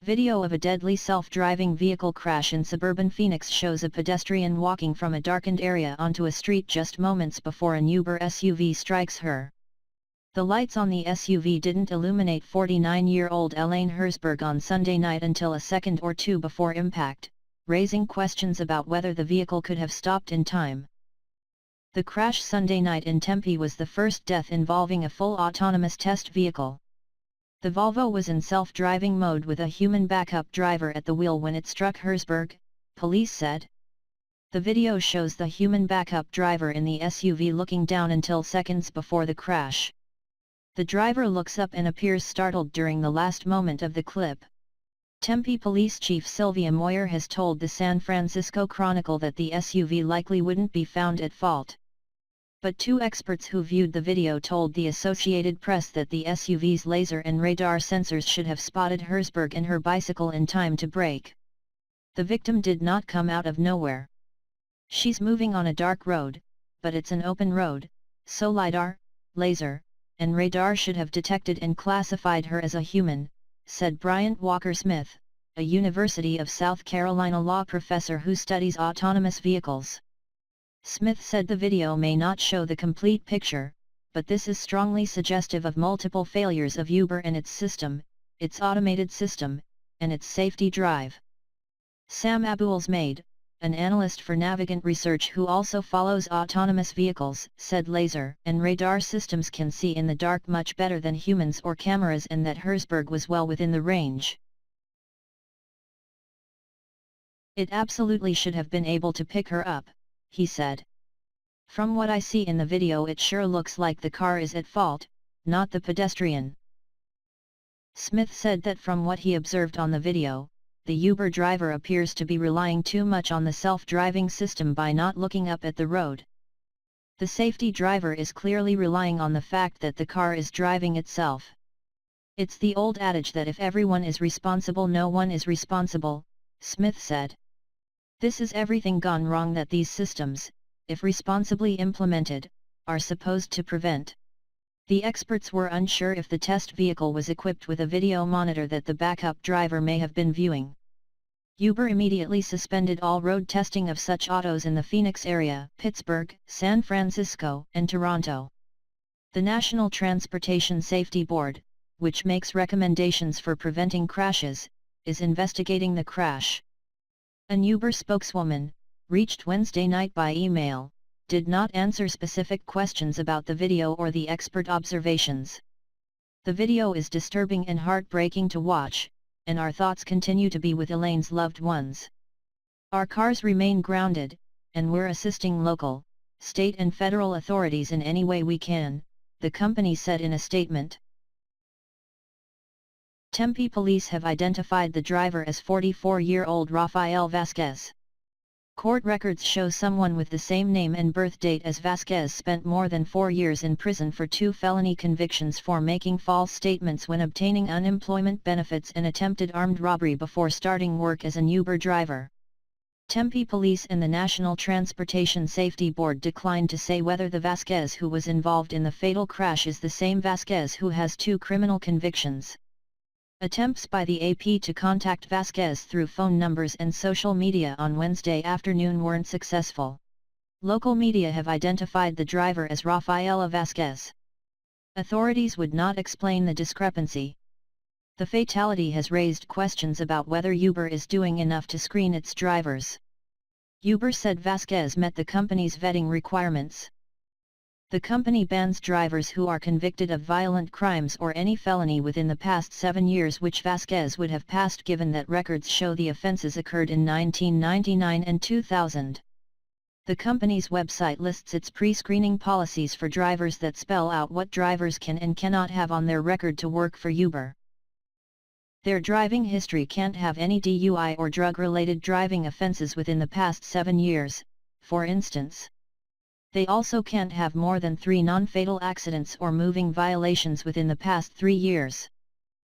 Video of a deadly self-driving vehicle crash in suburban Phoenix shows a pedestrian walking from a darkened area onto a street just moments before an Uber SUV strikes her. The lights on the SUV didn't illuminate 49-year-old Elaine Herzberg on Sunday night until a second or two before impact, raising questions about whether the vehicle could have stopped in time. The crash Sunday night in Tempe was the first death involving a full autonomous test vehicle. The Volvo was in self-driving mode with a human backup driver at the wheel when it struck Herzberg, police said. The video shows the human backup driver in the SUV looking down until seconds before the crash. The driver looks up and appears startled during the last moment of the clip. Tempe Police Chief Sylvia Moyer has told the San Francisco Chronicle that the SUV likely wouldn't be found at fault. But two experts who viewed the video told the Associated Press that the SUV's laser and radar sensors should have spotted Herzberg and her bicycle in time to brake. The victim did not come out of nowhere. She's moving on a dark road, but it's an open road, so LiDAR, laser, and radar should have detected and classified her as a human, said Bryant Walker Smith, a University of South Carolina law professor who studies autonomous vehicles. Smith said the video may not show the complete picture, but this is strongly suggestive of multiple failures of Uber and its system, its automated system, and its safety drive. Sam Abuelsmaid, an analyst for Navigant Research who also follows autonomous vehicles, said laser and radar systems can see in the dark much better than humans or cameras and that Herzberg was well within the range. It absolutely should have been able to pick her up, he said. From what I see in the video it sure looks like the car is at fault, not the pedestrian. Smith said that from what he observed on the video, the Uber driver appears to be relying too much on the self-driving system by not looking up at the road. The safety driver is clearly relying on the fact that the car is driving itself. It's the old adage that if everyone is responsible no one is responsible, Smith said. This is everything gone wrong that these systems, if responsibly implemented, are supposed to prevent. The experts were unsure if the test vehicle was equipped with a video monitor that the backup driver may have been viewing. Uber immediately suspended all road testing of such autos in the Phoenix area, Pittsburgh, San Francisco, and Toronto. The National Transportation Safety Board, which makes recommendations for preventing crashes, is investigating the crash. An Uber spokeswoman, reached Wednesday night by email, did not answer specific questions about the video or the expert observations. The video is disturbing and heartbreaking to watch, and our thoughts continue to be with Elaine's loved ones. Our cars remain grounded, and we're assisting local, state and federal authorities in any way we can, the company said in a statement. Tempe police have identified the driver as 44-year-old Rafael Vasquez. Court records show someone with the same name and birth date as Vasquez spent more than 4 years in prison for 2 felony convictions for making false statements when obtaining unemployment benefits and attempted armed robbery before starting work as an Uber driver. Tempe Police and the National Transportation Safety Board declined to say whether the Vasquez who was involved in the fatal crash is the same Vasquez who has 2 criminal convictions. Attempts by the AP to contact Vasquez through phone numbers and social media on Wednesday afternoon weren't successful. Local media have identified the driver as Rafaela Vasquez. Authorities would not explain the discrepancy. The fatality has raised questions about whether Uber is doing enough to screen its drivers. Uber said Vasquez met the company's vetting requirements. The company bans drivers who are convicted of violent crimes or any felony within the past 7 years, which Vasquez would have passed given that records show the offenses occurred in 1999 and 2000. The company's website lists its pre-screening policies for drivers that spell out what drivers can and cannot have on their record to work for Uber. Their driving history can't have any DUI or drug-related driving offenses within the past 7 years, for instance. They also can't have more than 3 non-fatal accidents or moving violations within the past 3 years.